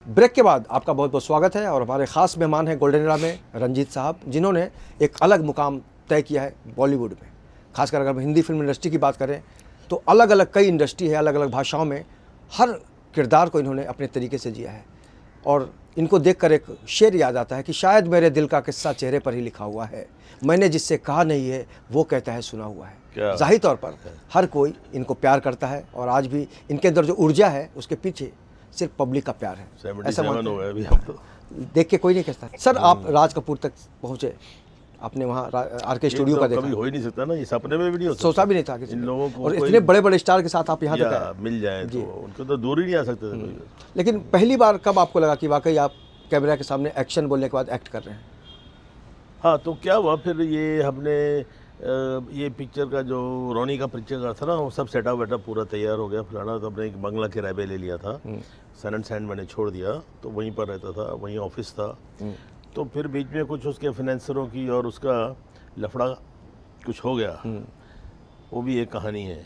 Break के बाद आपका बहुत बहुत स्वागत है और हमारे ख़ास मेहमान हैं गोल्डन एरा में रंजीत साहब, जिन्होंने एक अलग मुकाम तय किया है बॉलीवुड में। खासकर अगर हम हिंदी फिल्म इंडस्ट्री की बात करें तो अलग अलग कई इंडस्ट्री है, अलग अलग भाषाओं में हर किरदार को इन्होंने अपने तरीके से जिया है। और इनको देखकर एक शेर याद आता है कि शायद मेरे दिल का किस्सा चेहरे पर ही लिखा हुआ है, मैंने जिससे कहा नहीं है वो कहता है सुना हुआ है। ज़ाहिर तौर पर हर कोई इनको प्यार करता है और आज भी इनके अंदर जो ऊर्जा है उसके पीछे सिर्फ पब्लिक का प्यार है। ऐसा मानते हैं अभी हम तो देख के कोई नहीं कहता। सर आप राज कपूर तक पहुँचे, आपने वहाँ आर.के. स्टूडियो का देखा। कभी हो ही नहीं सकता ना, ये सपने में भी नहीं हो सकता, सोचा भी नहीं था किसी इन ने। लोगों को और इतने बड़े बड़े स्टार के साथ आप यहाँ तक आए। मिल जाए तो उनको तो दूर ही नहीं आ सकते थे कोई। लेकिन पहली बार कब आपको लगा कि वाकई आप कैमरा के सामने एक्शन बोलने के बाद एक्ट कर रहे हैं? हाँ, तो क्या हुआ फिर, ये हमने ये पिक्चर का जो रोनी का पिक्चर का था ना, वो सब सेटअप वेटअप पूरा तैयार हो गया फलाना। तो हमने एक बंगला किराए पे ले लिया था, सन एंड सैंड मैंने छोड़ दिया, तो वहीं पर रहता था, वहीं ऑफिस था। तो फिर बीच में कुछ उसके फाइनेंसरों की और उसका लफड़ा कुछ हो गया, वो भी एक कहानी है।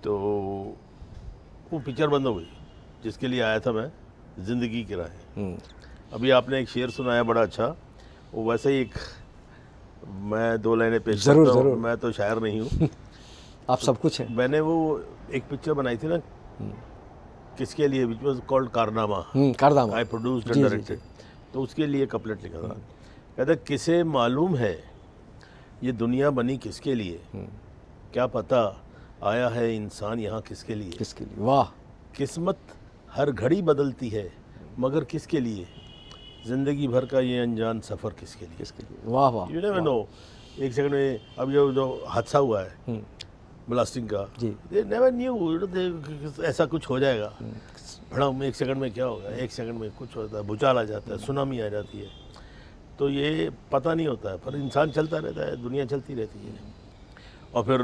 तो वो पिक्चर बंद हो गई जिसके लिए आया था मैं, ज़िंदगी किराए। अभी आपने एक शेर सुनाया बड़ा अच्छा, वो वैसे ही एक मैं दो लाइनें पेश करता हूँ। मैं तो शायर नहीं हूँ आप सब कुछ है। मैंने वो एक पिक्चर बनाई थी ना, किसके लिए, विच वाज कॉल्ड कारनामा, आई प्रोड्यूस्ड एंड डायरेक्टेड। तो उसके लिए कपलेट लिखा था, कहता किसे मालूम है ये दुनिया बनी किसके लिए, क्या पता आया है इंसान यहाँ किसके लिए। किसके लिए? वाह। किस्मत हर घड़ी बदलती है मगर किसके लिए, जिंदगी भर का ये अनजान सफर किसके लिए। किसके लिए? वाह वाह। यू नेवर नो, एक सेकंड में अब जो हादसा हुआ है ब्लास्टिंग का, दे नेवर न्यू ऐसा कुछ हो जाएगा। भड़म एक सेकंड में क्या होगा, एक सेकंड में कुछ होता है, भूचाल आ जाता है, सुनामी आ जाती है। तो ये पता नहीं होता है, पर इंसान चलता रहता है, दुनिया चलती रहती है। और फिर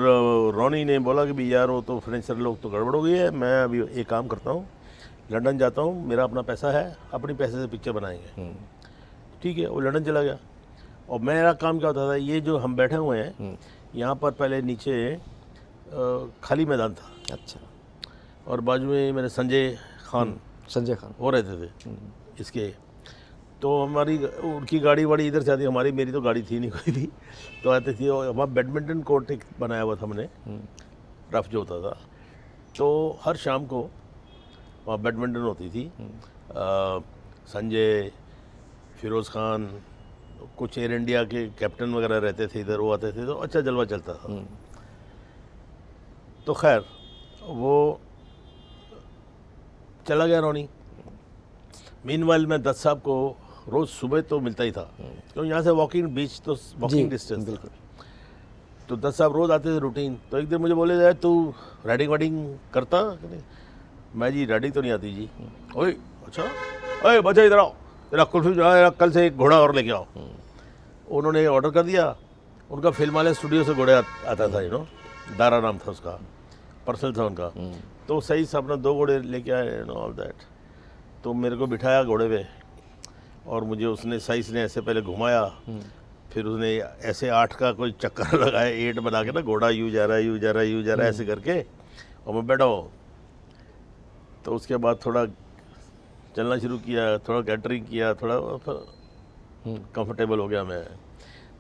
रोनी ने बोला कि भी यार वो तो फाइनेंशियल लोग तो गड़बड़ हो गई है, मैं अभी एक काम करता हूँ, लंदन जाता हूँ, मेरा अपना पैसा है, अपनी पैसे से पिक्चर बनाएंगे। ठीक है, वो लंदन चला गया। और मेरा काम क्या होता था, ये जो हम बैठे हुए हैं यहाँ पर पहले नीचे खाली मैदान था। अच्छा। और बाजू में मेरे संजय खान वो रहते थे इसके। तो हमारी उनकी गाड़ी वाड़ी इधर से आती, हमारी मेरी तो गाड़ी थी नहीं कोई भी, तो आती थी। और वहाँ बैडमिंटन कोर्ट एक बनाया हुआ था हमने, रफ जो होता था। तो हर शाम को वहाँ बैडमिंटन होती थी। संजय, फिरोज़ खान, कुछ एयर इंडिया के कैप्टन वगैरह रहते थे इधर, वो आते थे, तो अच्छा जलवा चलता था। तो खैर वो चला गया रोनी। मीनवाइल मैं दत्त साहब को रोज़ सुबह तो मिलता ही था, क्योंकि यहाँ से वॉकिंग बीच तो वॉकिंग डिस्टेंस था। तो दत्त साहब रोज़ आते थे रूटीन। तो एक दिन मुझे बोले जाए तू राइडिंग वाइडिंग करता? मैं जी राइडिंग तो नहीं आती जी। ओए अच्छा, ओए बच्चा इधर आओ, तेरा कुल्फी जो है कल से एक घोड़ा और लेके आओ। उन्होंने ऑर्डर कर दिया, उनका फिल्म वाले स्टूडियो से घोड़े आता था, दारा नाम था उसका, पर्सनल था उनका। तो सही से अपना 2 घोड़े लेके आए, ऑल दैट। तो मेरे को बिठाया घोड़े पे और मुझे उसने सही से ऐसे पहले घुमाया, फिर उसने ऐसे 8 का कोई चक्कर लगाया, 8 बना के ना, घोड़ा यूँ जा रहा है, यूँ जा रहा है, यूँ जा रहा है, ऐसे करके, और मैं बैठा हूँ। तो उसके बाद थोड़ा चलना शुरू किया, थोड़ा कैटरिंग किया, थोड़ा कंफर्टेबल हो गया मैं।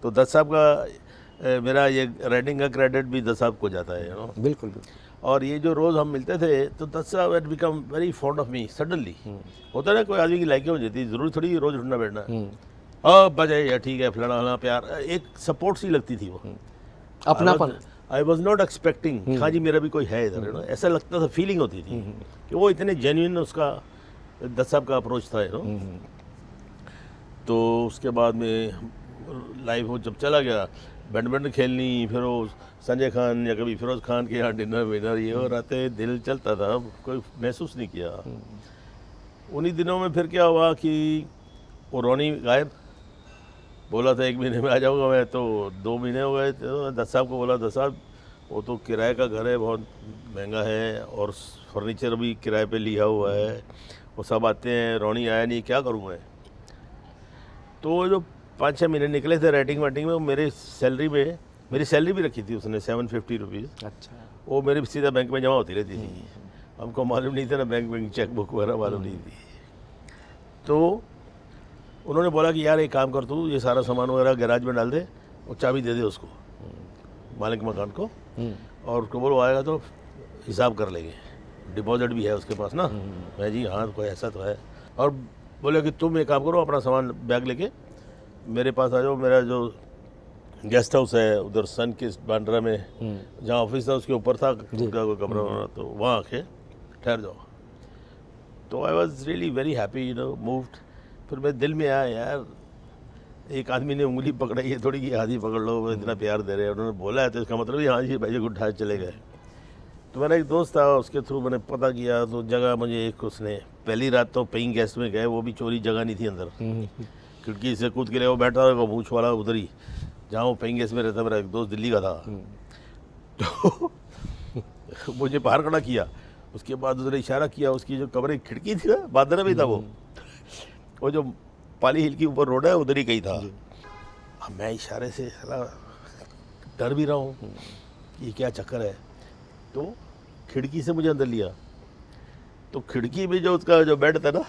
तो दत्त साहब का मेरा ये राइडिंग का क्रेडिट भी दत्त साहब को जाता है, बिल्कुल। और ये जो रोज़ हम मिलते थे, तो दत्त साहब had become very fond of me suddenly. होता है ना, कोई आदमी की लाइक हो जाती है, ज़रूरी थोड़ी रोज़ उठना बैठना। हाँ बजाए या ठीक है फलाना फलाना, प्यार, एक सपोर्ट सी लगती थी वो, अपनापन। आई वॉज नॉट एक्सपेक्टिंग, हाँ जी मेरा भी कोई है इधर, ऐसा लगता था, फीलिंग होती थी कि वो इतने जेन्युइन उसका दत्त साहब का अप्रोच था। तो उसके बाद में लाइफ वो जब चला गया, बैडमिंटन खेलनी, फिर वो संजय खान या कभी फिरोज़ खान के यहाँ डिनर विनर ये हो रहते, दिल चलता था, कोई महसूस नहीं किया। उन्हीं दिनों में फिर क्या हुआ कि वो रोनी गायब, बोला था 1 महीने में आ जाऊँगा मैं, तो 2 महीने हो गए। तो दत्त साहब को बोला, दत्त साहब वो तो किराए का घर है, बहुत महंगा है, और फर्नीचर भी किराए पे लिया हुआ है, वो सब आते हैं, रोनी आया नहीं, क्या करूँ मैं। तो जो 5-6 महीने निकले थे राइटिंग वाइटिंग में, मेरी सैलरी भी रखी थी उसने 750 रुपीज़। अच्छा। वो मेरी सीधा बैंक में जमा होती रहती थी, हमको मालूम नहीं था ना, बैंक चेक बुक वगैरह मालूम नहीं थी। तो उन्होंने बोला कि यार एक काम कर, तू ये सारा सामान वगैरह गैराज में डाल दे और चाबी दे दे उसको, मालिक मकान को, और उसको बोलो आएगा तो हिसाब कर लेंगे, डिपॉजिट भी है उसके पास ना। मैं जी हाँ कोई ऐसा तो है। और बोले कि तुम एक काम करो, अपना सामान बैग लेके मेरे पास आ जाओ, मेरा जो गेस्ट हाउस है उधर सन किस्ट बांद्रा में जहाँ ऑफिस था उसके ऊपर था उनका कोई कमरा वमरा, तो वहाँ आके ठहर जाओ। तो I was really very happy, you know, moved. फिर मेरे दिल में आया यार एक आदमी ने उंगली पकड़ाई है थोड़ी कि हाथ ही पकड़ लो, वो इतना प्यार दे रहे हैं, उन्होंने बोला है तो इसका मतलब ही हाँ जी भाई गुड उठाए चले गए। तो मेरा एक दोस्त था, उसके थ्रू मैंने पता किया, तो जगह मुझे एक उसने, पहली रात तो पेइंग गेस्ट में गए, वो भी चोरी जगह नहीं थी अंदर, खिड़की से कूद के ले वो बैठा था मूछ वाला उधर ही जहाँ वो पेइंग गेस्ट में रहता, मेरा एक दोस्त दिल्ली का था। तो मुझे बाहर खड़ा किया, उसके बाद उधर इशारा किया, उसकी जो कमरे की खिड़की थी ना बांद्रा में था वो जो पाली हिल की ऊपर रोड है उधर ही कहीं था। अब मैं इशारे से साला डर भी रहा हूँ कि ये क्या चक्कर है, तो खिड़की से मुझे अंदर लिया, तो खिड़की में जो उसका जो बेड था ना,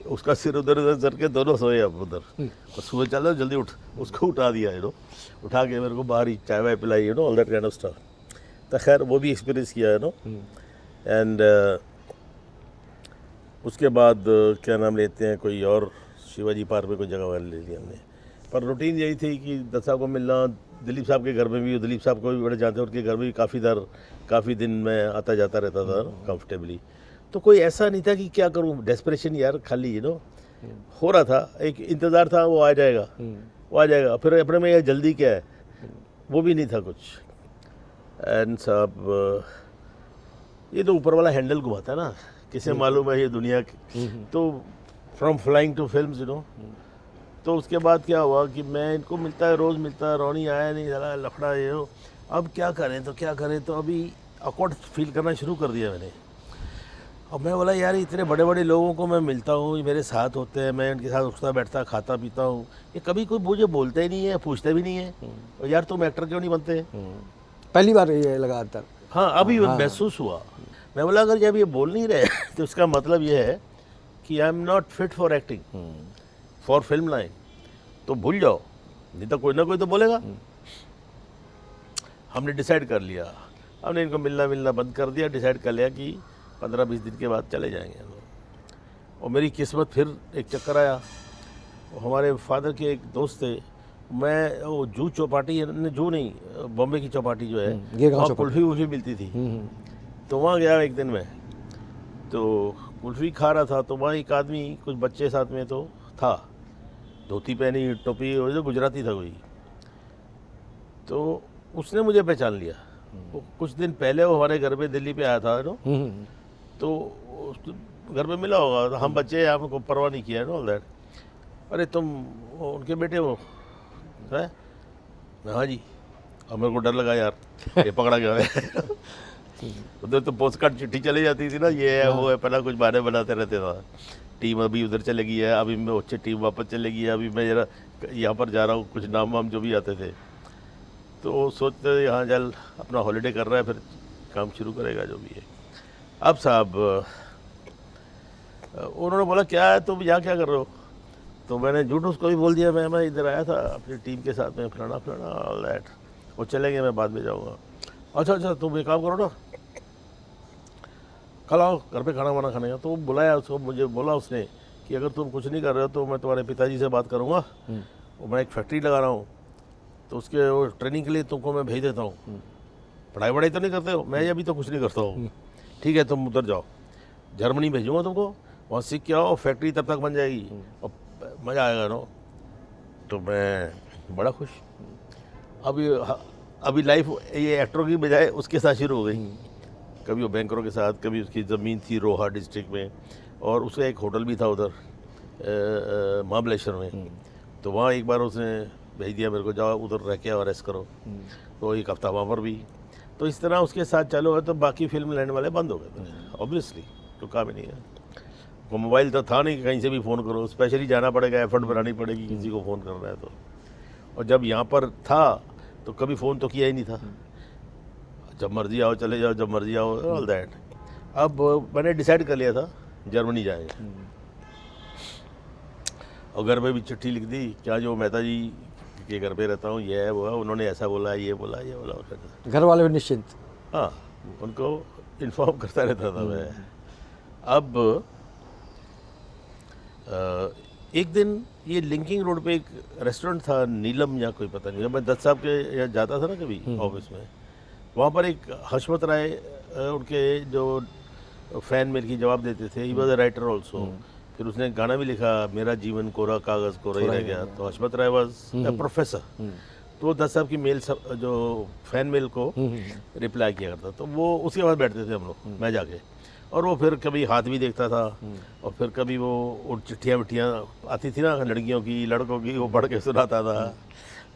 उसका सिर उधर उधर सर के दोनों सोए अब उधर, और सुबह चलो जल्दी उठ, उसको उठा दिया, यू नो, उठा के मेरे को बाहर ही चाय वाय पिलाई, you know, all that kind of stuff. तो खैर वो भी एक्सपीरियंस किया, यू नो। एंड उसके बाद क्या नाम लेते हैं, कोई और शिवाजी पार्क में कोई जगह वाले ले लिया हमने, पर रूटीन यही थी कि दत्त साहब को मिलना, दिलीप साहब के घर में भी, दिलीप साहब को भी बड़े जानते हैं, उनके घर में भी काफ़ी दिन में आता जाता रहता था कंफर्टेबली। तो कोई ऐसा नहीं था कि क्या करूं, डेस्परेशन यार खाली, यू नो, हो रहा था, एक इंतज़ार था वो आ जाएगा, वो आ जाएगा, फिर अपने में यह जल्दी क्या है, वो भी नहीं था कुछ। एंड साहब ये तो ऊपर वाला हैंडल घुमाता है ना, किसे मालूम है ये दुनिया की। तो from flying to films, you know. तो उसके बाद क्या हुआ कि मैं इनको मिलता है, रोज़ मिलता है, रोनी आया नहीं, ज़रा लफड़ा ये हो, अब क्या करें, तो अभी ऑकवर्ड फील करना शुरू कर दिया मैंने। अब मैं बोला यार इतने बड़े बड़े लोगों को मैं मिलता हूँ, ये मेरे साथ होते हैं, मैं इनके साथ उठता बैठता खाता पीता हूँ, ये कभी कोई मुझे बोलते ही नहीं है, पूछते भी नहीं है, और यार तुम एक्टर क्यों नहीं बनते? पहली बार ये लगा था। हाँ अभी महसूस हुआ। मैं बोला अगर जब ये बोल नहीं रहे तो इसका मतलब ये है कि I am not fit for acting, for film line, तो भूल जाओ, नहीं तो कोई ना कोई तो बोलेगा। हमने डिसाइड कर लिया, हमने इनको मिलना बंद कर दिया, डिसाइड कर लिया कि 15-20 दिन के बाद चले जाएंगे हम लोग। और मेरी किस्मत फिर एक चक्कर आया, हमारे फादर के एक दोस्त थे, मैं वो जू चौपाटी, जू नहीं, बॉम्बे की चौपाटी जो है, वहाँ कुल्फ़ी वुल्फ़ी मिलती थी, तो वहाँ गया एक दिन में, तो कुल्फ़ी खा रहा था, तो वहाँ एक आदमी, कुछ बच्चे साथ में तो था, धोती पहनी, टोपी, और जो गुजराती था कोई, तो उसने मुझे पहचान लिया। कुछ दिन पहले वो हमारे घर पे दिल्ली पे आया था, नो, तो घर पे मिला होगा, तो हम बच्चे हमको परवाह नहीं किया, नो, ऑल दैट। अरे तुम उनके बेटे हो? है हाँ जी। और मेरे को डर लगा यार ये पकड़ा गया है। उधर तो पोस्ट कार्ड चिट्ठी चली जाती थी ना, ये है वो है, पहला कुछ बहाने बनाते रहते था, टीम अभी उधर चलेगी है, अभी मैं अच्छी टीम वापस चलेगी, अभी मैं जरा यहाँ पर जा रहा हूँ, कुछ नाम वाम जो भी आते थे, तो सोचते थे यहाँ चल अपना हॉलीडे कर रहा है, फिर काम शुरू करेगा जो भी है। अब साहब उन्होंने बोला क्या है तुम यहाँ क्या कर रहे हो, तो मैंने झूठ उसको भी बोल दिया, मैं इधर आया था अपनी टीम के साथ में, फलाना ऑल दैट, वो चलेंगे, मैं बाद में जाऊँगा। अच्छा तुम एक काम करो ना, कल आओ घर पे खाना वाना खाने का। तो बुलाया उसको, मुझे बोला उसने कि अगर तुम कुछ नहीं कर रहे हो तो मैं तुम्हारे पिताजी से बात करूँगा, और मैं एक फैक्ट्री लगा रहा हूँ, तो उसके वो ट्रेनिंग के लिए तुमको मैं भेज देता हूँ, पढ़ाई वढ़ाई तो नहीं करते हो? मैं अभी तो कुछ नहीं करता हूँ। ठीक है तुम उधर जाओ, जर्मनी भेजूँगा तुमको, वहाँ सीख के आओ, फैक्ट्री तब तक बन जाएगी और मज़ा आएगा नो। तो मैं बड़ा खुश। अभी लाइफ ये एक्टरों की बजाय उसके साथ शुरू हो गई, कभी वो बैंकरों के साथ, कभी उसकी ज़मीन थी रोहा डिस्ट्रिक्ट में, और उसका एक होटल भी था उधर महाबलेश्वर में, तो वहाँ एक बार उसने भेज दिया मेरे को, जाओ उधर रह के और रेस्ट करो, तो एक हफ्ता वहाँ पर भी। तो इस तरह उसके साथ चालू है, तो बाकी फिल्म लैंड वाले बंद हो गए ऑब्वियसली, तो काम ही नहीं है। वो मोबाइल तो था नहीं कि कहीं से भी फ़ोन करो, स्पेशली जाना पड़ेगा, एफर्ट बनानी पड़ेगी किसी को फ़ोन करना है तो। और जब यहाँ पर था तो कभी फ़ोन तो किया ही नहीं था, जब मर्जी आओ चले जाओ, जब मर्जी आओ, ऑल दैट। अब मैंने डिसाइड कर लिया था जर्मनी जाएंगे, और घर में भी चिट्ठी लिख दी, क्या जो मेहता जी के घर पे रहता हूँ, ये है वो है, उन्होंने ऐसा बोला, ये बोला, ये बोला। घर वाले भी निश्चिंत। हाँ, उनको इन्फॉर्म करता रहता था मैं। अब एक दिन ये लिंकिंग रोड पे एक रेस्टोरेंट था, नीलम या कोई पता नहीं, मैं दत्त साहब के यहाँ जाता था ना कभी ऑफिस में, वहाँ पर एक हशमत राय उनके जो फैन मेल की जवाब देते थे, he was a writer also. फिर उसने गाना भी लिखा, मेरा जीवन कोरा कागज़ कोरा ही रह गया। तो हशमत राय वॉज ए प्रोफेसर, तो वो दत्त साहब की मेल जो फैन मेल को रिप्लाई किया करता, तो वो उसके बाद बैठते थे हम लोग, मैं जाके, और वो फिर कभी हाथ भी देखता था, और फिर कभी वो चिट्ठियाँ विट्ठियाँ आती थी ना लड़कियों की लड़कों की, वो पढ़ के सुनाता था।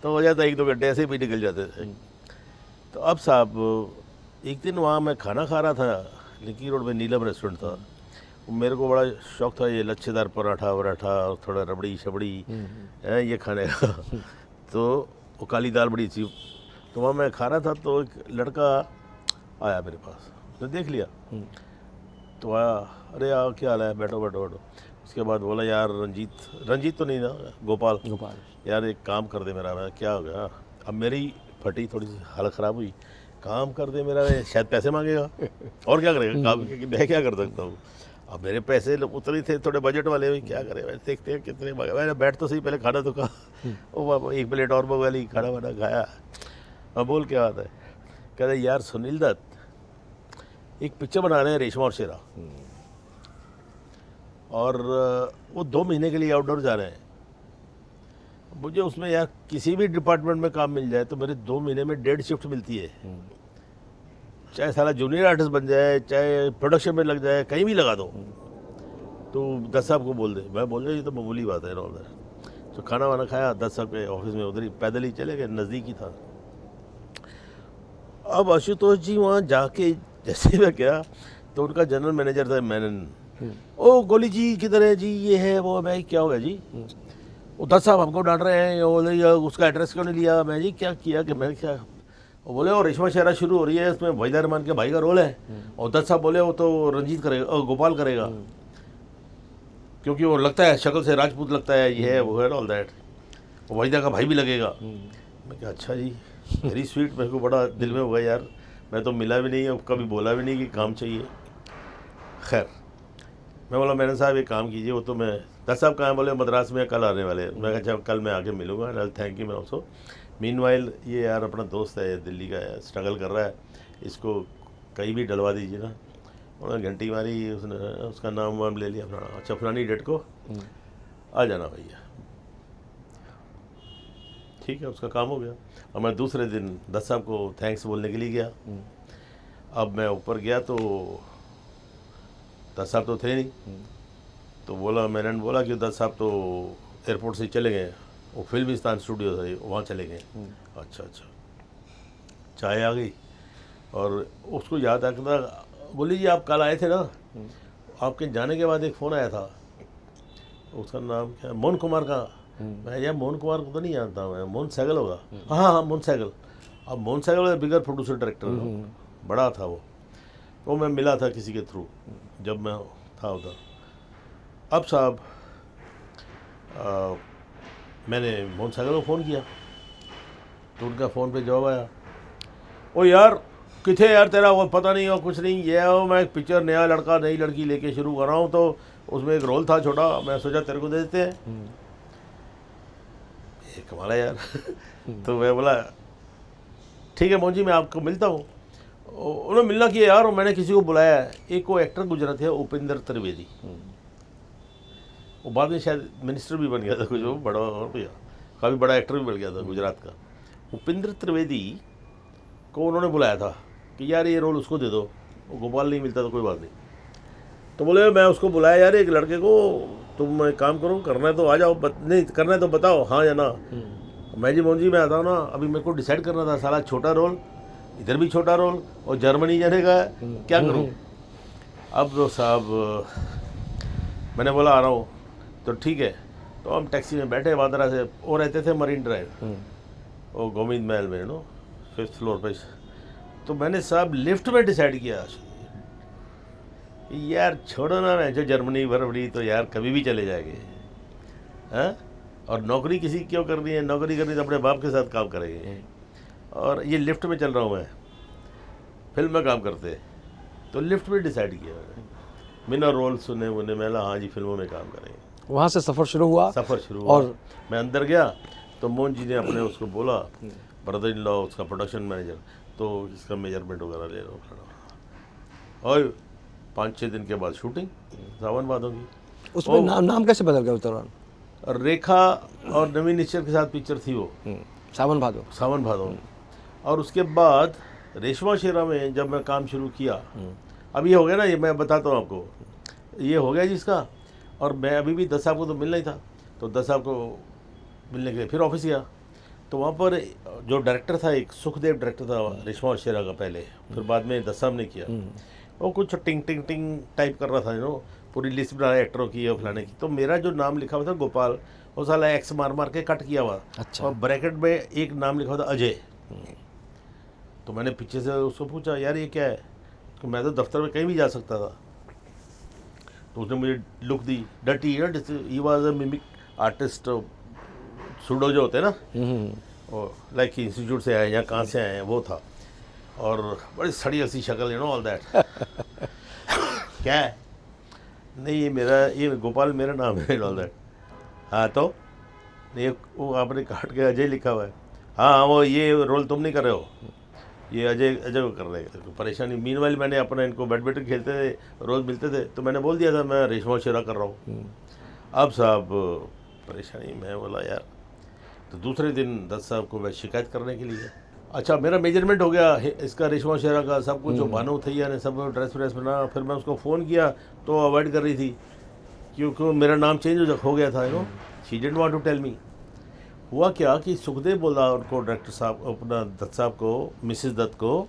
तो हो जाता 1-2 घंटे ऐसे भी निकल जाते थे। तो अब साहब एक दिन वहाँ मैं खाना खा रहा था, लिंकिंग रोड पे नीलम रेस्टोरेंट था, मेरे को बड़ा शौक था ये लच्छेदार पराठा वराठा और थोड़ा रबड़ी शबड़ी ये खाने का। तो वो काली दाल बड़ी अच्छी, तो वहाँ मैं खा रहा था, तो एक लड़का आया मेरे पास, उसने देख लिया, तो आया, अरे यार क्या हाल है, बैठो बैठो बैठो। उसके बाद बोला, यार रंजीत तो नहीं ना, गोपाल, यार एक काम कर दे मेरा। मैं क्या हो गया? अब मेरी फटी थोड़ी सी हालत ख़राब हुई, काम कर दे मेरा, शायद पैसे मांगेगा और क्या करेगा काम, क्योंकि मैं क्या कर सकता हूँ। अब मेरे पैसे उतने थे, थोड़े बजट वाले हुई, क्या करें, वैसे देखते हैं कितने मांगे। मैंने बैठ तो सही, पहले खाना तो खा, वो 1 प्लेट और मंगा ली, खाना वाना खाया। अब बोल क्या आता है, कह रहे यार सुनील दत्त एक पिक्चर बना रहे हैं रेशमा और शेरा, और वो 2 महीने के लिए आउटडोर जा रहे हैं। मुझे उसमें यार किसी भी डिपार्टमेंट में काम मिल जाए तो मेरे 2 महीने में 1.5 शिफ्ट मिलती है, चाहे साला जूनियर आर्टिस्ट बन जाए, चाहे प्रोडक्शन में लग जाए, कहीं भी लगा दो। तो दत्त साहब को बोल दे, मैं बोल रहा ये तो मामूली बात है। तो खाना वाना खाया, दत्त साहब के ऑफिस में उधर ही पैदल ही चले गए, नज़दीक ही था। अब आशुतोष जी वहाँ जाके जैसे मैं गया, तो उनका जनरल मैनेजर था मेनन, ओ गोली जी किधर है जी, ये है वो। मैं क्या हो गया जी? वो दत्त साहब हमको डांट रहे हैं, बोले उसका एड्रेस क्यों नहीं लिया? मैं जी क्या किया कि मैं क्या? वो बोले और रेशमा शेरा शुरू हो रही है, उसमें वहीदा रहमान के भाई का रोल है। और दत्त साहब बोले वो तो रंजीत करेगा और गोपाल करेगा, क्योंकि वो लगता है शक्ल से राजपूत लगता है, ये है वो है, ऑल दैट। वहीदा का भाई भी लगेगा। मैं क्या, अच्छा जी, वेरी स्वीट। मेरे को बड़ा दिल में हुआ यार, मैं तो मिला भी नहीं और कभी बोला भी नहीं कि काम चाहिए। खैर मैं बोला, मैंने साहब एक काम कीजिए, वो तो मैं दत्त साहब कहाँ? बोले मद्रास में कल आने वाले। मैं कहा कल मैं आके मिलूँगा, थैंक यू मैं ऑल्सो। मीनवाइल ये यार अपना दोस्त है, दिल्ली का है, स्ट्रगल कर रहा है, इसको कहीं भी डलवा दीजिए ना। उन्होंने घंटी मारी, उसने उसका नाम वाम ले लिया अपना, अच्छा फलानी डेट को आ जाना भैया। ठीक है, उसका काम हो गया। और मैं दूसरे दिन दत्त साहब को थैंक्स बोलने के लिए गया। अब मैं ऊपर गया तो दत्त साहब तो थे नहीं। तो बोला, मैंने बोला कि दत्त साहब तो एयरपोर्ट से चले गए, वो फिल्मिस्तान स्टूडियो था वहाँ चले गए। अच्छा अच्छा, चाय आ गई और उसको याद आ था, बोली जी आप कल आए थे ना, आपके जाने के बाद एक फ़ोन आया था, उसका नाम क्या, मोहन कुमार का। मैं यार मोहन कुमार को तो नहीं जानता मैं, मोहन सहगल होगा। हाँ हाँ मोहन सहगल। अब मोहन सहगल बिगर प्रोड्यूसर डायरेक्टर, बड़ा था वो। तो मैं मिला था किसी के थ्रू जब मैं था उधर। अब साहब मैंने मोहन सागर को फ़ोन किया तो उनका फ़ोन पे जवाब आया, ओ यार किथे यार तेरा, वो पता नहीं हो कुछ नहीं, ये हो मैं एक पिक्चर नया लड़का नई लड़की लेके शुरू कर रहा हूँ, तो उसमें एक रोल था छोटा, मैं सोचा तेरे को दे देते हैं। ये कमाल है यार। तो मैं बोला ठीक है मोहन जी मैं आपको मिलता हूँ। उन्होंने मिलना किया यार, और मैंने किसी को बुलाया है, एक वो एक्टर गुजरात है उपेंद्र त्रिवेदी, वो बाद में शायद मिनिस्टर भी बन गया था कुछ, वो बड़ा भैया काफ़ी बड़ा एक्टर भी बन गया था गुजरात का। उपेंद्र त्रिवेदी को उन्होंने बुलाया था कि यार ये रोल उसको दे दो, वो गोपाल नहीं मिलता तो कोई बात नहीं। तो बोले मैं उसको बुलाया यार एक लड़के को, तुम एक काम करो, करना है तो आ जाओ, नहीं करना है तो बताओ हाँ या ना। मैं जी मोहन जी मैं आता हूँ ना, अभी मेरे को डिसाइड करना था, साला छोटा रोल, इधर भी छोटा रोल और जर्मनी जाने का है, क्या करूँ। अब तो साहब मैंने बोला आ रहा हूँ, तो ठीक है। तो हम टैक्सी में बैठे वादरा से, वो रहते थे मरीन ड्राइव, वो गोविंद महल में नो 5th फ्लोर पे। तो मैंने साहब लिफ्ट में डिसाइड किया यार छोड़ो ना, मैं जो जर्मनी वरमनी तो यार कभी भी चले जाएंगे। हैं? और नौकरी किसी क्यों करनी है, नौकरी करनी तो अपने बाप के साथ काम करेंगे। और ये लिफ्ट में चल रहा हूँ मैं, फिल्म में काम करते, तो लिफ्ट में डिसाइड किया मैंने, बिना रोल सुने मुने, मैं बोला हाँ जी फिल्मों में काम करेंगे। वहाँ से सफ़र शुरू हुआ। सफ़र शुरू हुआ और मैं अंदर गया तो मोहन जी ने अपने उसको बोला, ब्रदर इन लॉ उसका प्रोडक्शन मैनेजर, तो इसका मेजरमेंट वगैरह ले लो। और 5-6 दिन के बाद शूटिंग सावन भादों की। उसमें नाम कैसे बदल गया उस दौरान? रेखा और नवीन निश्चल के साथ पिक्चर थी वो, सावन भादो। सावन भादो। और उसके बाद रेशमा शेरा में जब मैं काम शुरू किया, अब ये हो गया ना, ये मैं बताता हूँ आपको, ये हो गया जिसका, और मैं अभी भी दत्त साहब को तो मिलना ही था, तो दत्त साहब को मिलने के लिए फिर ऑफिस गया, तो वहाँ पर जो डायरेक्टर था, एक सुखदेव डायरेक्टर था रेशमा और शेरा का पहले, फिर बाद में दत्त साहब ने किया, वो कुछ टिंग टिंग टिंग टाइप कर रहा था, पूरी लिस्ट बना एक्टरों की और फलाने की, तो मेरा जो नाम लिखा हुआ था गोपाल, वो साला एक्स मार मार के कट किया हुआ। अच्छा। और ब्रैकेट में एक नाम लिखा हुआ था अजय। तो मैंने पीछे से उसको पूछा, यार ये क्या है, तो मैं तो दफ्तर में कहीं भी जा सकता था। तो उसने मुझे लुक दी, डटी, he was a mimic artist, pseudo जो होते हैं ना, और लाइक इंस्टीट्यूट से आए या कहाँ से आए हैं, वो था, और बड़ी सड़ी सी शक्ल, ऑल दैट। क्या है, नहीं ये मेरा, ये गोपाल मेरा नाम है, ऑल दैट। हाँ तो नहीं, वो आपने काट के अजय लिखा हुआ है। हाँ वो ये रोल तुम नहीं कर रहे हो, ये अजय को कर रहे हैं। परेशानी मीनवाइल मैंने अपना, इनको बैडमिंटन खेलते थे, रोज़ मिलते थे, तो मैंने बोल दिया था मैं रेशमा शेरा कर रहा हूँ। अब साहब परेशानी, मैं बोला यार, तो दूसरे दिन दत्त साहब को मैं शिकायत करने के लिए, अच्छा मेरा मेजरमेंट हो गया इसका, रेशमा शेरा का सब कुछ, जो भानु थैया ने सब ड्रेस व्रेस बना, फिर मैं उसको फ़ोन किया तो अवॉइड कर रही थी, क्योंकि मेरा नाम चेंज हो गया था, she didn't want to tell me. हुआ क्या कि सुखदेव बोला उनको, डायरेक्टर साहब, अपना दत्त साहब को, मिसेस दत्त को,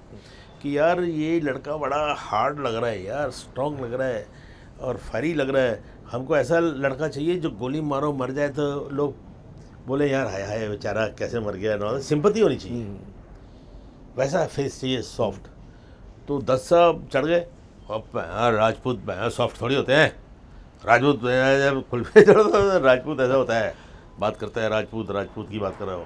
कि यार ये लड़का बड़ा हार्ड लग रहा है यार, स्ट्रॉन्ग लग रहा है और फायरी लग रहा है, हमको ऐसा लड़का चाहिए जो गोली मारो मर जाए तो लोग बोले यार हाय हाय बेचारा कैसे मर गया ना, सिंपैथी होनी चाहिए, वैसा फेस चाहिए सॉफ्ट। तो दत्त साहब चढ़ गए, अब राजपूत सॉफ्ट थोड़ी होते हैं, राजपूत खुलफे राजपूत ऐसा होता है, बात करता है राजपूत की बात कर रहा हो,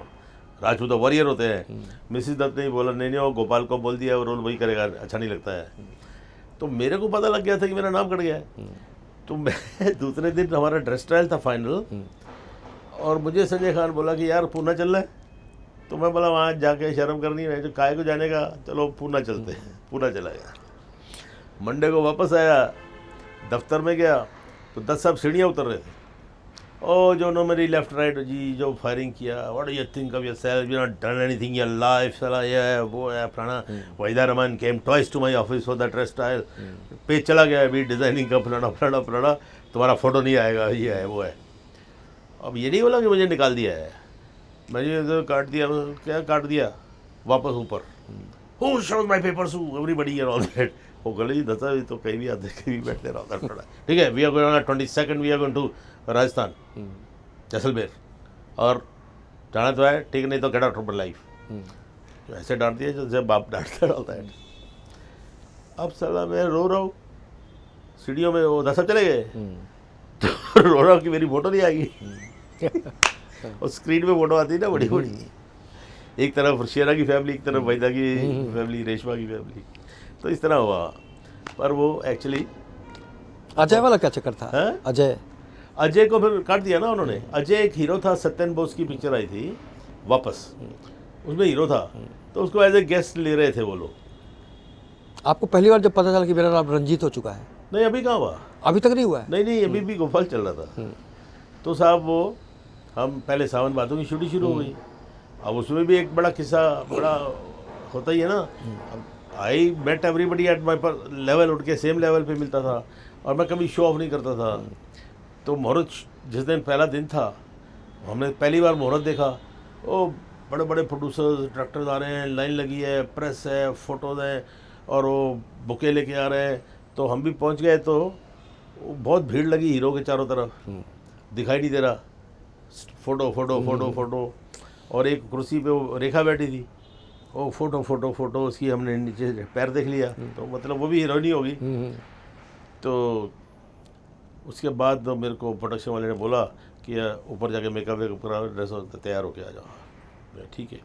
राजपूत तो वॉरियर होते हैं। मिसिस दत्त ने बोला नहीं वो गोपाल को बोल दिया, वो रोल वही करेगा, अच्छा नहीं लगता है। तो मेरे को पता लग गया था कि मेरा नाम कट गया है। तो मैं दूसरे दिन हमारा ड्रेस ट्रायल था फाइनल, और मुझे संजय खान बोला कि यार पूना चल रहा है, तो मैं बोला वहाँ जाके शर्म करनी है, जो काय को जाने का, चलो पूना चलते हैं। पूना चला गया, मंडे को वापस आया, दफ्तर में गया तो 10 साहब सीढ़ियाँ उतर रहे थे, ओ जो नो मेरी लेफ्ट राइट जी जो फायरिंग किया, what do you think of yourself, you not done anything your life, साला ये है वो है फलाना, Waheeda Rehman came twice to my office for the dress trial, पेज चला गया अभी डिज़ाइनिंग का, फलाना फलाना फलाना, तुम्हारा फोटो नहीं आएगा, ये है वो है। अब ये नहीं बोला कि मुझे निकाल दिया है, मैंने तो काट दिया, क्या काट दिया, वापस ऊपर, who shows my papers, everybody and all that. वो गली दसा तो कहीं भी आते कहीं भी बैठते रहा था। ठीक है, we are going on 22 we are going to Rajasthan, Jaisalmer, और जाना तो है ठीक, नहीं तो गेट आउट ऑफ लाइफ। ऐसे डांट दिया जैसे बाप डांटता डालता है। अब साला मैं रो रहा हूँ सीढ़ियों में, वो दस चले गए, तो रो रहा हूँ कि मेरी फोटो नहीं आएगी। और स्क्रीन में फोटो आती है ना बड़ी बड़ी, एक तरफ शेरा की फैमिली, एक तरफ वहीदा की फैमिली, रेशमा की फैमिली, तो इस तरह हुआ। पर वो एक्चुअली अजय वाला क्या चक्कर था? अजय को फिर काट दिया ना उन्होंने। अजय एक हीरो था, सत्यन बोस की पिक्चर आई थी वापस, उसमें हीरो था, तो उसको एज ए गेस्ट ले रहे थे वो लोग। आपको पहली बार जब पता चला कि मेरा नाम रंजीत हो चुका है? नहीं अभी कहाँ हुआ, अभी तक नहीं हुआ है। नहीं अभी भी गोपाल चल रहा था। तो साहब वो हम पहले सावन भादों की शूटिंग शुरू हो गई। अब उसमें भी एक बड़ा किस्सा बड़ा होता ही है ना। I met everybody at my level, उठ के सेम लेवल पे मिलता था, और मैं कभी शो ऑफ नहीं करता था। तो मुहूर्त जिस दिन पहला दिन था, हमने पहली बार मुहूर्त देखा, वो बड़े बड़े प्रोड्यूसर्स डायरेक्टर्स आ रहे हैं, लाइन लगी है, प्रेस है, फ़ोटोज़ हैं, और वो बुके लेके आ रहे हैं। तो हम भी पहुंच गए, तो बहुत भीड़ लगी हीरो के चारों तरफ, दिखाई नहीं दे रहा, फ़ोटो फ़ोटो फ़ोटो फ़ोटो। और एक कुर्सी पे वो रेखा बैठी थी, वो फ़ोटो फ़ोटो फ़ोटो, उसकी हमने नीचे पैर देख लिया, तो मतलब वो भी हीरोइनी होगी। तो उसके बाद तो मेरे को प्रोडक्शन वाले ने बोला कि ऊपर जाके मेकअप वेकअप करा, ड्रेस तैयार होके आ जाओ। मैं ठीक है,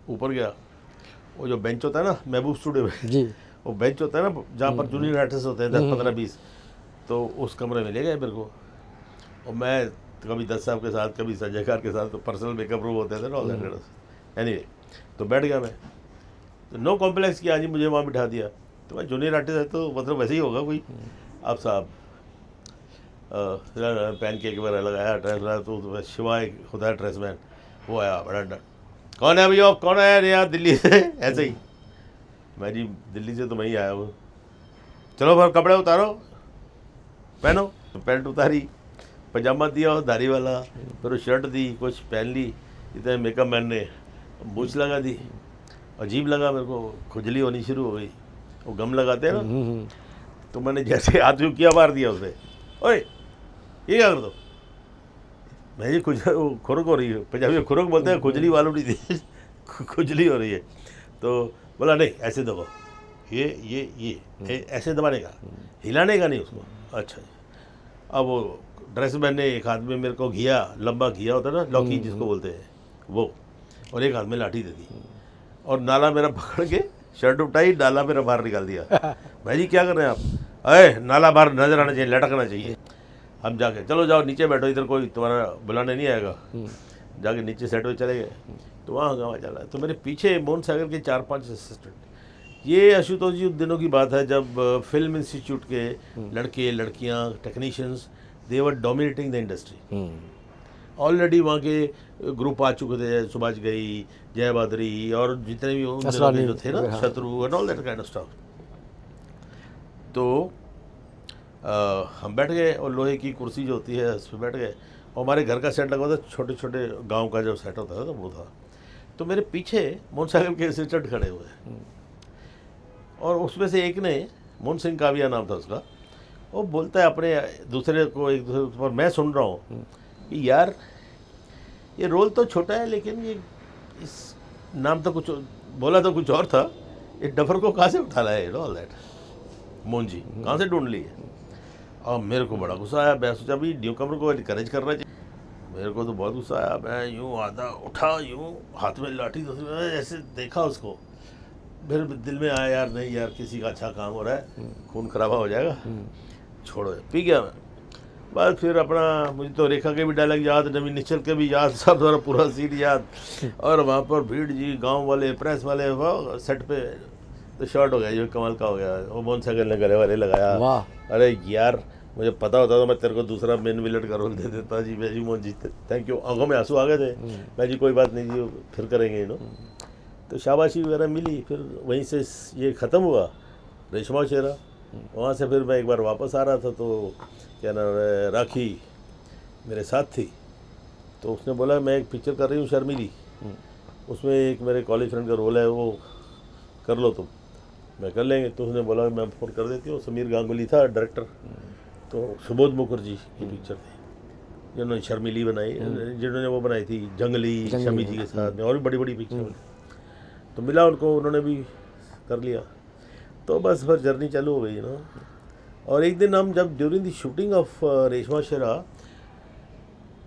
ऊपर गया। वो जो बेंच होता है ना महबूब स्टूडियो में जी, वो बेंच होता है ना जहाँ पर जूनियर आर्टिस्ट होते हैं 10-15-20, तो उस कमरे में ले गए मेरे को। और मैं कभी दत्त साहब के साथ, कभी संजय खान के साथ, तो पर्सनल मेकअप रूम होते थे ना ऑल दैट। एनीवे, तो बैठ गया मैं, तो नो कॉम्प्लेक्स किया जी, मुझे वहाँ बिठा दिया। तो मैं जूनियर आर्टिस्ट है तो मतलब वैसे ही होगा कोई। अब साहब पैन केक वगैरह लगाया, ड्रेस लगाया, तो शिवा एक होता है ड्रेस मैन, वो आया बड़ा डर, कौन है भैया, कौन है यहाँ दिल्ली से? ऐसे ही मैं जी दिल्ली से तो मैं ही आया हूँ। चलो फिर कपड़े उतारो, पहनो। तो पैंट उतारी, पजामा दिया धारी वाला, फिर वो शर्ट दी, कुछ पहन ली। इतने मेकअप मैन ने मूछ लगा दी, अजीब लगा मेरे को, खुजली होनी शुरू हो गई। वो गम लगाते हैं ना, तो मैंने जैसे हाथ यूँ किया, मार दिया उसे, ओए ये क्या कर दो? मैं जी खुरक हो रही है, पंजाबी में खुरक बोलते हैं, खुजली वालों नहीं थी खुजली हो रही है। तो बोला नहीं ऐसे दबाओ, ये ऐसे दबाने का, हिलाने का नहीं उसको। अच्छा जी। अब वो ड्रेस मैन ने एक हाथ में मेरे को घिया, लंबा घिया होता है ना, लौकी जिसको बोलते हैं वो, और एक हाथ में लाठी दे दी, और नाला मेरा पकड़ के शर्ट उठाई, नाला मेरा बाहर निकाल दिया। भाई जी क्या कर रहे हैं आप? अरे नाला बाहर नजर आना चाहिए, लटकना चाहिए। हम जाके, चलो जाओ नीचे बैठो, इधर कोई तुम्हारा बुलाने नहीं आएगा। जाके नीचे सेट हो चले गए। तो वहाँ गाँव चला। तो मेरे पीछे मोहन सागर के 4-5 असिस्टेंट। ये आशुतोष जी उन दिनों की बात है जब फिल्म इंस्टीट्यूट के लड़के लड़कियाँ technicians, they were dominating the industry. Already वहाँ के ग्रुप आ चुके थे, सुभाष गई, जय बादरी, और जितने भी उन दिनों के जो थे ना, शत्रु and all that kind of stuff. तो हम बैठ गए, और लोहे की कुर्सी जो होती है उस पर बैठ गए, और हमारे घर का सेट लगा था, छोटे छोटे गांव का जो सेट होता था तो वो था। तो मेरे पीछे मोहन सागर के असिस्टेंट खड़े हुए, और उसमें से एक ने, मोहन सिंह काविया नाम था उसका, वो बोलता है अपने दूसरे को, एक दूसरे पर, मैं सुन रहा हूँ कि यार ये रोल तो छोटा है, लेकिन ये इस नाम तो कुछ बोला तो कुछ और था, ये डफर को कहाँ से उठा लाया है, ऑल दैट, मोहन जी कहाँ से ढूंढ लिए। और मेरे को बड़ा गुस्सा आया। मैं सोचा भी न्यू कमर को इनकरेज करना चाहिए। मेरे को तो बहुत गुस्सा आया। मैं यूँ आधा उठा, यूँ हाथ में लाठी, ऐसे देखा उसको, फिर दिल में आया यार नहीं यार, किसी का अच्छा काम हो रहा है, खून खराबा हो जाएगा, छोड़ो। पी गया मैं। बस फिर अपना, मुझे तो रेखा के भी डायलॉग याद, नवीन निश्चल के भी याद, सब सारा पूरा सीन याद। और वहाँ पर भीड़ जी, गाँव वाले, प्रेस वाले, वो सेट पे तो शॉर्ट हो गया, जो कमाल का हो गया। वो मोहन सागर ने गले वाले लगाया। अरे यार मुझे पता होता तो मैं तेरे को दूसरा मेन विलेट का रोल दे देता जी। मैं जी मोहन जी थैंक यू, आंखों में आंसू आ गए थे। मैं जी कोई बात नहीं जी, फिर करेंगे नो। तो शाबाशी वगैरह मिली। फिर वहीं से ये ख़त्म हुआ रेशमा शेरा। वहाँ से फिर मैं एक बार वापस आ रहा था, तो क्या नाम है, राखी मेरे साथ थी, तो उसने बोला मैं एक पिक्चर कर रही हूँ शर्मिली, उसमें एक मेरे कॉलेज फ्रेंड का रोल है, वो कर लो तुम। मैं कर लेंगे। तो उसने बोला मैं फ़ोन कर देती हूँ। समीर गांगुली था डायरेक्टर, तो सुबोध मुखर्जी की पिक्चर थी जिन्होंने शर्मिली बनाई, जिन्होंने वो बनाई थी जंगली शमी जी के साथ में, और भी बड़ी बड़ी पिक्चर। तो मिला उनको, उन्होंने भी कर लिया। तो बस फिर जर्नी चालू हो गई ना। और एक दिन हम जब during the shooting of Reshma Shera,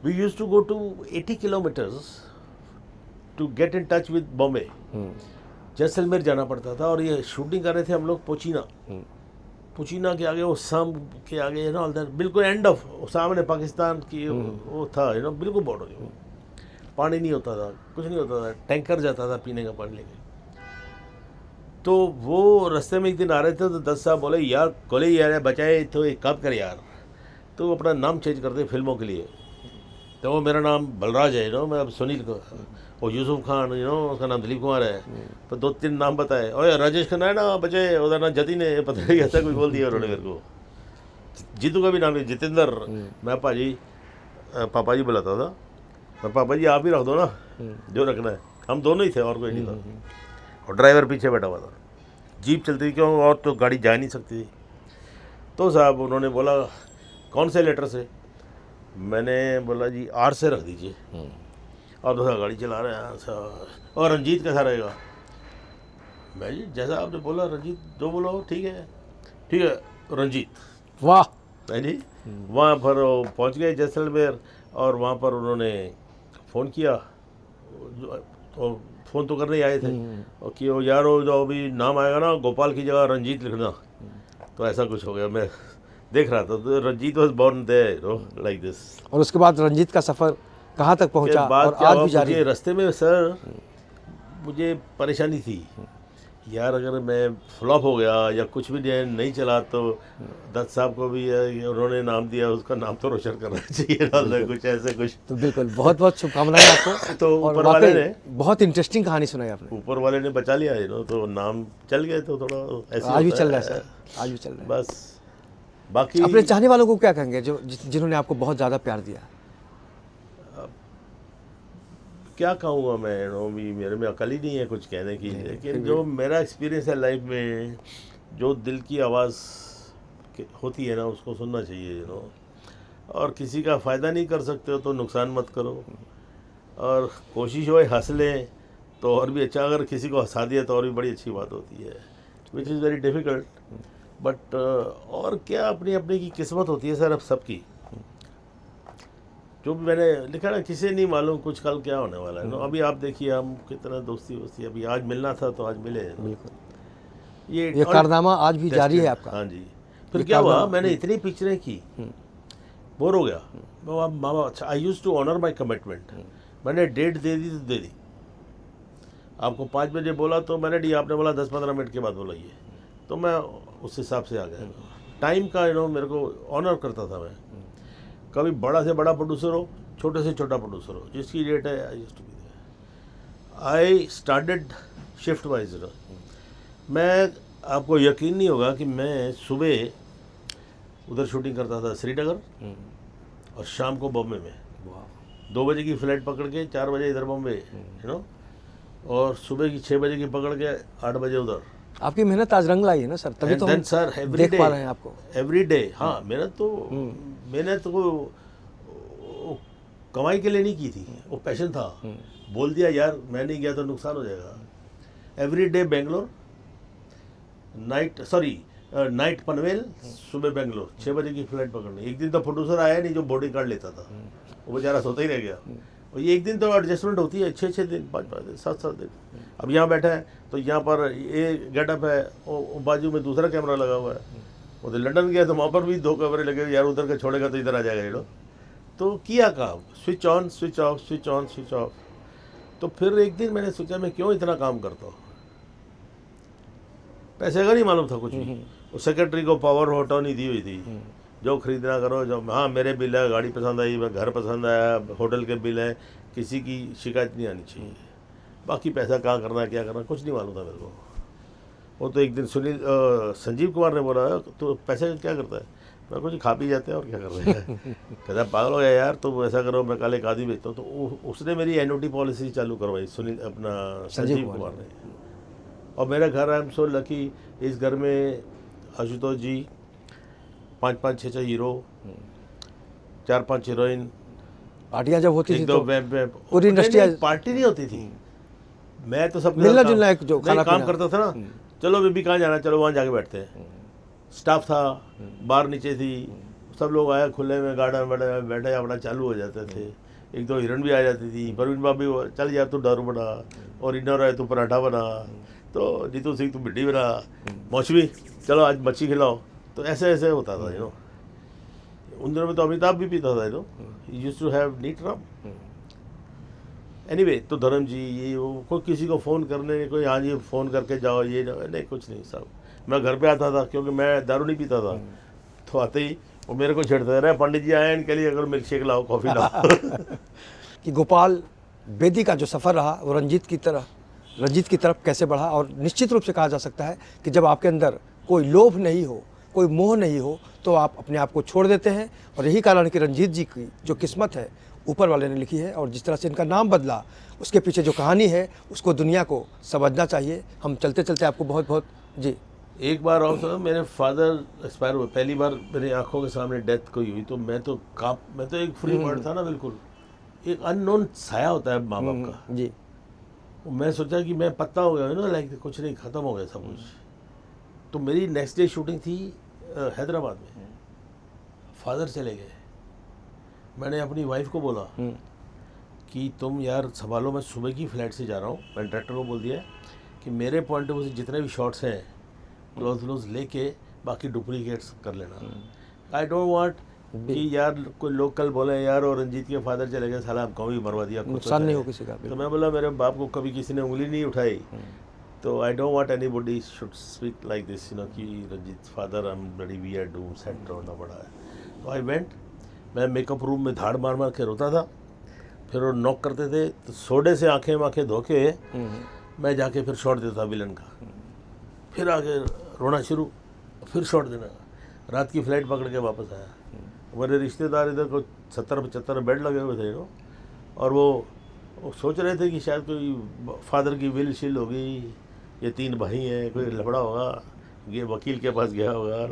we used to go to 80 kilometres to get in touch with Bombay. Jaisalmer जाना पड़ता था, और ये शूटिंग कर रहे थे हम लोग पोचीना। पोचीना के आगे, वो शाम के आगे, यू नो, बिल्कुल एंड ऑफ, सामने पाकिस्तान की वो था, यू नो, बिल्कुल बॉर्डर। पानी नहीं होता था, कुछ नहीं होता था, टैंकर जाता था पीने का पानी लेके। तो वो रास्ते में एक दिन आ रहे थे, तो दत्त साहब बोले यार कोले यार बचाए, तो एक काम कर यार, तो अपना नाम चेंज कर दे फिल्मों के लिए। तो वो मेरा नाम बलराज है, यू नो, मैं अब सुनील को, वो यूसुफ खान, यू नो, उसका नाम दिलीप कुमार है। तो 2-3 नाम बताए, और राजेश खन्ना है ना बचे, उधर ना जतिन है, पता नहीं ऐसा कुछ बोल दिया उन्होंने मेरे को। जीतू का भी नाम है जितेंद्र। मैं पाजी पापा जी बुलाता था, मैं पापा जी आप ही रख दो ना जो रखना है। हम दोनों ही थे, और कोई नहीं था। और ड्राइवर पीछे बैठा हुआ था, जीप चलती थी, क्यों और तो गाड़ी जा नहीं सकती थी। तो साहब उन्होंने बोला कौन से लेटर से? मैंने बोला जी आर से रख दीजिए। और दूसरा गाड़ी चला रहे हैं। और रंजीत कैसा रहेगा? मैं जी जैसा आपने बोला रंजीत, जो बोलो ठीक है, ठीक है रंजीत। वाह। मैं जी वहाँ पर वो पहुँच गए जैसलमेर और वहाँ पर उन्होंने फ़ोन किया, तो फ़ोन तो करने ही आए थे और कि वो यार वो जो अभी नाम आएगा ना गोपाल की जगह रंजीत लिखना। तो ऐसा कुछ हो गया, मैं देख रहा था तो Ranjit was born there like this. और उसके बाद रंजीत का सफ़र कहाँ तक पहुँचा बाद और क्या आज हुआ, भी जारी मुझे है? रास्ते में सर मुझे परेशानी थी यार, अगर मैं फ्लॉप हो गया या कुछ भी नहीं चला तो दत्त साहब को भी उन्होंने नाम दिया, उसका नाम तो रोशन करना चाहिए ना, कुछ ऐसे कुछ। तो बिल्कुल बहुत बहुत शुभकामनाएं आपको। तो और ऊपर वाले वाकई ने बहुत इंटरेस्टिंग कहानी सुनाई आपने। ऊपर वाले ने बचा लिया तो नाम चल गए, तो थोड़ा ऐसे आज भी होता चल रहा है सर, आज भी चल रहा है। बस बाकी अपने चाहने वालों को क्या कहेंगे जो जिन्होंने आपको बहुत ज़्यादा प्यार दिया? क्या कहूँगा मैं, भी मेरे में अकल ही नहीं है कुछ कहने की, लेकिन जो मेरा एक्सपीरियंस है लाइफ में, जो दिल की आवाज़ होती है ना उसको सुनना चाहिए और किसी का फ़ायदा नहीं कर सकते हो तो नुकसान मत करो, और कोशिश हो हंस लें तो और भी अच्छा, अगर किसी को हंसा दिया तो और भी बड़ी अच्छी बात होती है, which is very difficult. But और क्या, अपनी अपनी की किस्मत होती है सर अब सबकी। जो भी मैंने लिखा ना, किसी नहीं मालूम कुछ कल क्या होने वाला है अभी आप देखिए हम कितना दोस्ती वोस्ती, अभी आज मिलना था तो आज मिले। बिल्कुल, ये कारनामा आज भी जारी है आपका। हाँ जी। फिर क्या हुआ, मैंने इतनी पिक्चरें की, बोर हो गया। मामा अच्छा, I use to honour my commitment. मैंने डेट दे दी तो दे दी, आपको 5 बजे बोला तो मैंने डी, आपने बोला 10-15 मिनट के बाद बोलाइए, तो मैं उस हिसाब से आ गया। टाइम का मेरे को ऑनर करता था मैं। कभी बड़ा से बड़ा प्रोड्यूसर हो, छोटे से छोटा प्रोड्यूसर हो, जिसकी डेट है I used to be there. I started shift wise. मैं, आपको यकीन नहीं होगा कि मैं सुबह उधर शूटिंग करता था श्रीनगर और शाम को बॉम्बे में। 2 बजे की फ़्लाइट पकड़ के 4 बजे इधर बॉम्बे और सुबह की 6 बजे की पकड़ के 8 बजे उधर। आपकी मेहनत आज रंग लाई है ना सर, तभी तो हम सर देख पा रहे हैं आपको एवरी डे। हाँ, मेहनत तो कमाई के लिए नहीं की थी, वो पैशन था। बोल दिया यार मैं नहीं गया तो नुकसान हो जाएगा। Every day Bangalore, night Panvel, सुबह बेंगलोर, 6 बजे की फ्लाइट पकड़नी। एक दिन तो प्रोड्यूसर आया नहीं जो बोर्डिंग कार्ड लेता था, वो बेचारा सोता ही रह गया। और ये एक दिन तो एडजस्टमेंट होती है, 6-6 दिन, 5-5 दिन, 7-7 दिन। अब यहाँ बैठा है तो यहाँ पर ये गेटअप है, वो बाजू में दूसरा कैमरा लगा हुआ है। वो तो लंदन गया तो वहाँ पर भी 2 कैमरे लगे, यार उधर का छोड़ेगा तो इधर आ जाएगा तो किया काम, switch on switch off, switch on switch off. तो फिर एक दिन मैंने सोचा मैं क्यों इतना काम करता हूँ, पैसे का नहीं मालूम था कुछ भी। उस सेक्रेटरी को पावर ऑफ अटॉर्नी दी हुई थी, जो खरीदना करो, जो हाँ मेरे बिल है, गाड़ी पसंद आई, घर पसंद आया, होटल के बिल है, किसी की शिकायत नहीं आनी चाहिए। बाकी पैसा कहाँ करना है क्या करना कुछ नहीं मालूम था मेरे को। वो तो एक दिन संजीव कुमार ने बोला तो पैसे क्या करता है, मैं कुछ खा पी जाते हैं और क्या कर रहे हैं। कहता पागल हो गया यार, तो ऐसा करो मैं कल एक आदमी बेचता हूँ। तो उसने मेरी एनुटी पॉलिसी चालू करवाई, संजीव कुमार ने। और मेरा घर, आई एम सो लकी, इस घर में आशुतोष जी, 5-5, 6-6 हीरो, 4-5 हीरोइन, पार्टियां जब होती थी तो पूरी इंडस्ट्री, पार्टी नहीं होती थी। मैं तो सब मिलना जुलना एक जो खाना काम करता था ना, चलो बेबी कहाँ जाना, चलो वहाँ जाके बैठते हैं। स्टाफ था, बार नीचे थी, सब लोग आया खुले में गार्डन में बैठे अपना चालू हो जाते थे। 1-2 हिरन भी आ जाती थी, परवीन बाबी चल यार तू दारू बना, और इनर है तू पराठा बना, तो जीतू सिंह तू भिड्डी बना, मौसमी चलो आज मच्छी खिलाओ। तो ऐसे ऐसे होता था उन दिनों में तो अमिताभ भी पीता था used to have neat rum. Anyway, तो धर्म जी ये वो, कोई किसी को फ़ोन करने, कोई हाँ जी फ़ोन करके जाओ, ये नहीं कुछ नहीं साहब। मैं घर पे आता था क्योंकि मैं दारू नहीं पीता था, तो आते ही वो मेरे को छेड़ते रहे, पंडित जी आए इनके लिए अगर मिल्क शेक लाओ, कॉफ़ी लाओ। कि गोपाल बेदी का जो सफ़र रहा वो रंजीत की तरफ कैसे बढ़ा। और निश्चित रूप से कहा जा सकता है कि जब आपके अंदर कोई लोभ नहीं हो, कोई मोह नहीं हो, तो आप अपने आप को छोड़ देते हैं। और यही कारण है कि रंजीत जी की जो किस्मत है ऊपर वाले ने लिखी है, और जिस तरह से इनका नाम बदला उसके पीछे जो कहानी है उसको दुनिया को समझना चाहिए। हम चलते चलते आपको बहुत बहुत जी। एक बार और सर, मेरे फादर एक्सपायर हुए, पहली बार मेरी आंखों के सामने डेथ कोई हुई, तो मैं तो एक फ्री बर्ड था ना, बिल्कुल एक अननोन साया होता है माँ बाप का जी। मैं सोचा कि मैं पत्ता हो गया लाइक कुछ नहीं, ख़त्म हो गया सब कुछ। तो मेरी नेक्स्ट डे शूटिंग थी हैदराबाद में, फादर चले गए, मैंने अपनी वाइफ को बोला कि तुम यार संभालो, मैं सुबह की फ़्लाइट से जा रहा हूँ। मैंने डायरेक्टर को बोल दिया कि मेरे पॉइंट ऑफ व्यू से जितने भी शॉट्स हैं क्लोज लेके बाकी डुप्लीकेट्स कर लेना। आई डोंट वांट कि यार कोई लोकल बोले यार और रंजीत के फादर चले गए, साला हमको भी मरवा दिया, नुकसान नहीं हो किसी का। तो मैं बोला मेरे बाप को कभी किसी ने उंगली नहीं उठाई, तो I don't want anybody should speak like this, कि रंजीत फादर आई एम बड़ी वी आर डूम सेट होना पड़ा है। तो आई वेंट, मैं मेकअप रूम में धाड़ मार मार के रोता था, फिर वो नॉक करते थे तो सोडे से आंखें धो के मैं जाके फिर शॉट देता विलन का, फिर आगे रोना शुरू, फिर शॉट देना। रात की फ़्लाइट पकड़ के वापस आया। मेरे रिश्तेदार इधर को 70-75 बेड लगे हुए थे और वो सोच रहे थे कि शायद कोई फादर की विल शिल होगी, ये 3 भाई हैं, कोई लफड़ा होगा, ये वकील के पास गया होगा,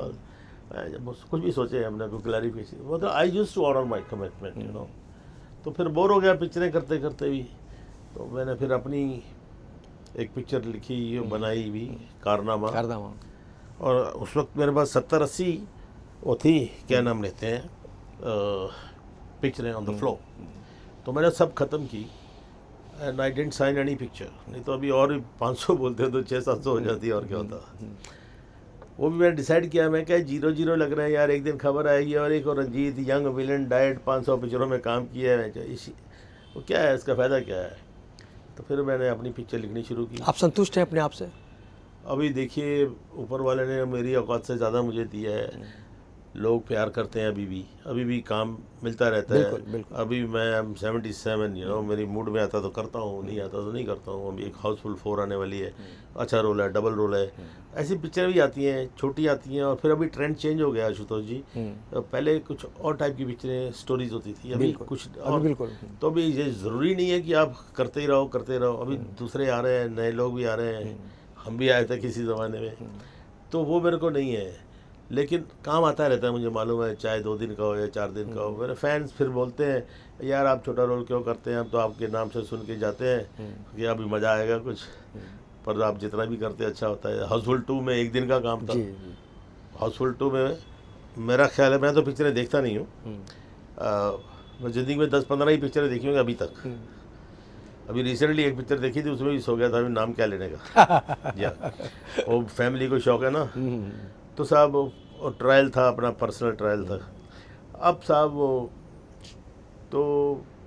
कुछ भी सोचे हमने, कोई क्लैरिफिकेशन, मतलब I used to honour my commitment, तो फिर बोर हो गया पिक्चरें करते करते भी, तो मैंने फिर अपनी एक पिक्चर लिखी, बनाई भी, कारनामा। और उस वक्त मेरे पास 70-80 वो थी, क्या नाम लेते हैं, पिक्चरें ऑन द फ्लो, तो मैंने सब ख़त्म की and I didn't sign any picture. नहीं तो अभी और 500 बोलते तो 600-700 हो जाती, और क्या होता। वो भी मैंने डिसाइड किया, मैं क्या 0-0 लग रहा है यार, एक दिन खबर आएगी और एक और रंजीत यंग विलन डाइड 500 पिक्चरों में काम किया है, वो क्या है, इसका फ़ायदा क्या है। तो फिर मैंने अपनी पिक्चर लिखनी शुरू की। आप संतुष्ट हैं अपने आप से? अभी देखिए, ऊपर वाले ने मेरी औकात से ज़्यादा मुझे दिया है, लोग प्यार करते हैं, अभी भी काम मिलता रहता है। बिल्कुल। अभी मैं 77, मेरी मूड में आता तो करता हूँ, नहीं आता तो नहीं करता हूँ। अभी एक हाउसफुल 4 आने वाली है, अच्छा रोल है, डबल रोल है। ऐसी पिक्चर भी आती हैं, छोटी आती हैं, और फिर अभी ट्रेंड चेंज हो गया आशुतोष जी। पहले कुछ और टाइप की पिक्चरें, स्टोरीज होती थी, अभी कुछ और। बिल्कुल। तो अभी ये ज़रूरी नहीं है कि आप करते ही रहो। अभी दूसरे आ रहे हैं, नए लोग भी आ रहे हैं, हम भी आए थे किसी ज़माने में, तो वो मेरे को नहीं है, लेकिन काम आता रहता है, मुझे मालूम है, चाहे 2 दिन का हो या 4 दिन का हो। मेरे फैंस फिर बोलते हैं यार आप छोटा रोल क्यों करते हैं, हम तो आपके नाम से सुन के जाते हैं कि अभी मज़ा आएगा कुछ, पर आप जितना भी करते अच्छा होता है। हाउसफुल 2 में 1 दिन का काम था। हाउसफुल 2 में मेरा ख्याल है, मैं तो पिक्चरें देखता नहीं हूँ, मैं ज़िंदगी में 10-15 ही पिक्चरें देखी होंगी अभी तक। अभी रिसेंटली एक पिक्चर देखी थी, उसमें भी सो गया था, अभी नाम क्या लेने का या वो फैमिली को शौक है ना, तो साहब वो ट्रायल था, अपना पर्सनल ट्रायल था। अब साहब वो तो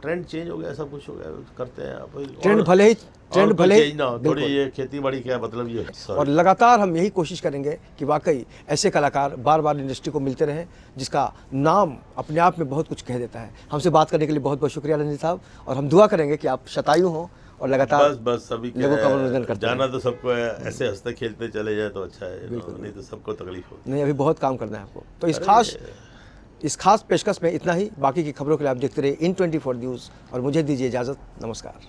ट्रेंड चेंज हो गया, सब कुछ हो गया, करते हैं आप ट्रेंड भले ही चेंज ना, थोड़ी ये खेती बाड़ी क्या मतलब ये। और लगातार हम यही कोशिश करेंगे कि वाकई ऐसे कलाकार बार बार इंडस्ट्री को मिलते रहें, जिसका नाम अपने आप में बहुत कुछ कह देता है। हमसे बात करने के लिए बहुत बहुत शुक्रिया रंजीत साहब, और हम दुआ करेंगे कि आप शतायु हों और लगातार बस अभी लोगों का मनोरंजन करते जाना तो सबको है, ऐसे हंसते खेलते चले जाए तो अच्छा है, नहीं तो सबको तकलीफ होती है। नहीं, अभी बहुत काम करना है आपको। तो इस खास पेशकश में इतना ही। बाकी की खबरों के लिए आप देखते रहिए In24 न्यूज़, और मुझे दीजिए इजाज़त। नमस्कार।